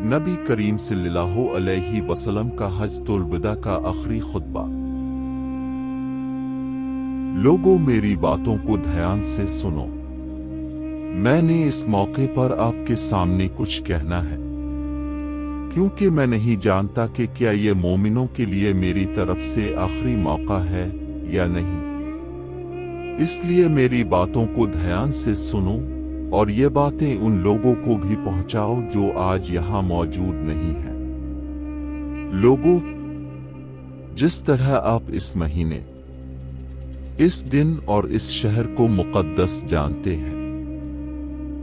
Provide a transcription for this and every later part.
नबी करीम सल्लल्लाहु अलैहि वसल्लम का हज्जतुल विदा का आखिरी खुतबा। लोगों, मेरी बातों को ध्यान से सुनो। मैंने इस मौके पर आपके सामने कुछ कहना है, क्योंकि मैं नहीं जानता कि क्या ये मोमिनों के लिए मेरी तरफ से आखिरी मौका है या नहीं। इसलिए मेरी बातों को ध्यान से सुनो और ये बातें उन लोगों को भी पहुंचाओ जो आज यहां मौजूद नहीं हैं। लोगों, जिस तरह आप इस महीने, इस दिन और इस शहर को मुकद्दस जानते हैं,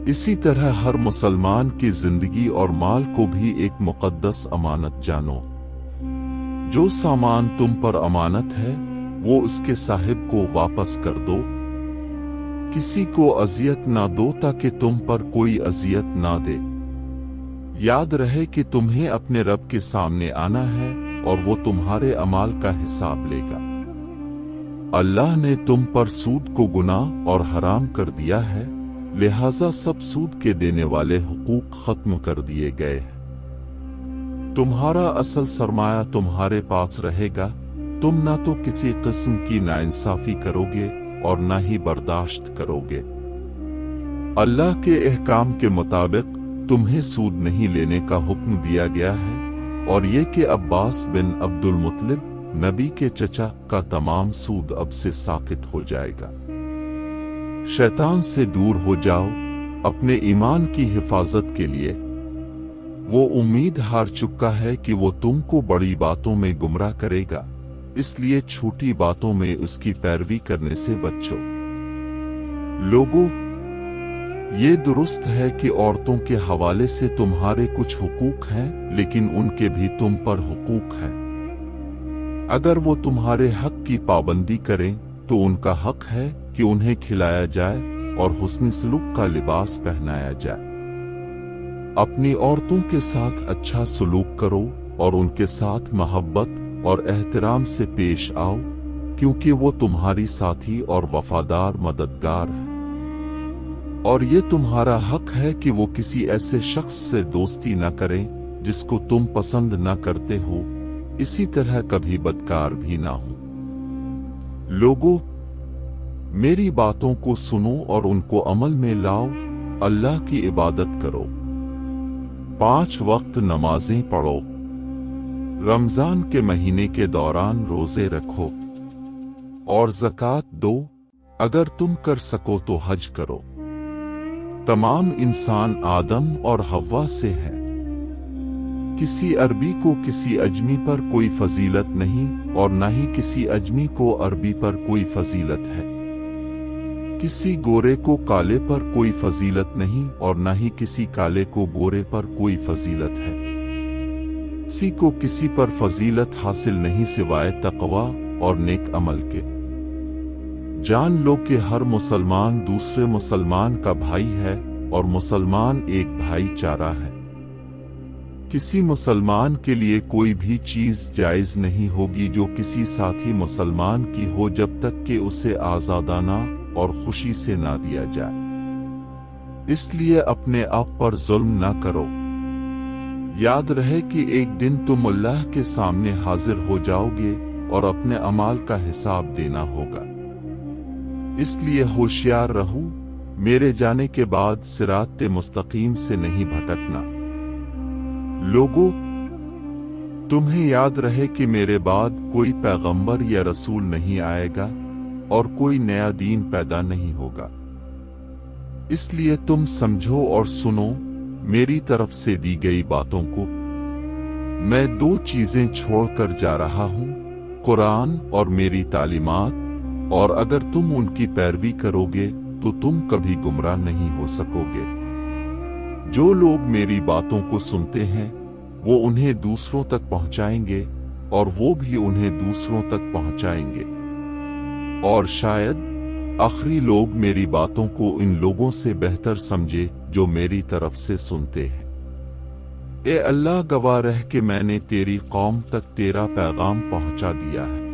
इसी तरह हर मुसलमान की जिंदगी और माल को भी एक मुकद्दस अमानत जानो। जो सामान तुम पर अमानत है वो उसके साहिब को वापस कर दो। किसी को अजियत ना दो ताकि तुम पर कोई अजियत ना दे। याद रहे कि तुम्हें अपने रब के सामने आना है और वो तुम्हारे अमाल का हिसाब लेगा। अल्लाह ने तुम पर सूद को गुनाह और हराम कर दिया है, लिहाजा सब सूद के देने वाले हुकूक खत्म कर दिए गए हैं। तुम्हारा असल सरमाया तुम्हारे पास रहेगा। तुम ना तो किसी किस्म की नाइंसाफी करोगे और ना ही बर्दाश्त करोगे। अल्लाह के अहकाम के मुताबिक तुम्हें सूद नहीं लेने का हुक्म दिया गया है, और ये कि अब्बास बिन अब्दुल मुत्तलिब नबी के चचा का तमाम सूद अब से साकित हो जाएगा। शैतान से दूर हो जाओ अपने ईमान की हिफाजत के लिए। वो उम्मीद हार चुका है कि वो तुमको बड़ी बातों में गुमराह करेगा, इसलिए छोटी बातों में उसकी पैरवी करने से बचो। लोगों, ये दुरुस्त है कि औरतों के हवाले से तुम्हारे कुछ हुकूक हैं, लेकिन उनके भी तुम पर हुकूक हैं। अगर वो तुम्हारे हक की पाबंदी करें तो उनका हक है कि उन्हें खिलाया जाए और हुस्न सलूक का लिबास पहनाया जाए। अपनी औरतों के साथ अच्छा सलूक करो और उनके साथ मोहब्बत और एहतराम से पेश आओ, क्योंकि वो तुम्हारी साथी और वफादार मददगार है। और ये तुम्हारा हक है कि वो किसी ऐसे शख्स से दोस्ती न करें जिसको तुम पसंद न करते हो, इसी तरह कभी बदकार भी ना हो। लोगों, मेरी बातों को सुनो और उनको अमल में लाओ। अल्लाह की इबादत करो, 5 वक्त नमाजें पढ़ो, रमजान के महीने के दौरान रोजे रखो और ज़कात दो। अगर तुम कर सको तो हज करो। तमाम इंसान आदम और हव्वा से हैं। किसी अरबी को किसी अजमी पर कोई फजीलत नहीं और न ही किसी अजमी को अरबी पर कोई फजीलत है। किसी गोरे को काले पर कोई फजीलत नहीं और न ही किसी काले को गोरे पर कोई फजीलत है। किसी को किसी पर फजीलत हासिल नहीं सिवाय तक़वा और नेक अमल के। जान लो कि हर मुसलमान दूसरे मुसलमान का भाई है और मुसलमान एक भाईचारा है। किसी मुसलमान के लिए कोई भी चीज जायज नहीं होगी जो किसी साथी मुसलमान की हो, जब तक कि उसे आजादाना और खुशी से ना दिया जाए। इसलिए अपने आप पर जुल्म ना करो। याद रहे कि एक दिन तुम अल्लाह के सामने हाजिर हो जाओगे और अपने अमाल का हिसाब देना होगा। इसलिए होशियार रहो, मेरे जाने के बाद सिराते मुस्तकीम से नहीं भटकना। लोगों, तुम्हें याद रहे कि मेरे बाद कोई पैगंबर या रसूल नहीं आएगा और कोई नया दीन पैदा नहीं होगा। इसलिए तुम समझो और सुनो मेरी तरफ से दी गई बातों को। मैं 2 चीजें छोड़कर जा रहा हूं, कुरान और मेरी तालीमात, और अगर तुम उनकी पैरवी करोगे तो तुम कभी गुमराह नहीं हो सकोगे। जो लोग मेरी बातों को सुनते हैं वो उन्हें दूसरों तक पहुंचाएंगे और वो भी उन्हें दूसरों तक पहुंचाएंगे, और शायद आखिरी लोग मेरी बातों को इन लोगों से बेहतर समझे जो मेरी तरफ से सुनते हैं। ए अल्लाह, गवाह रह कि मैंने तेरी कौम तक तेरा पैगाम पहुंचा दिया है।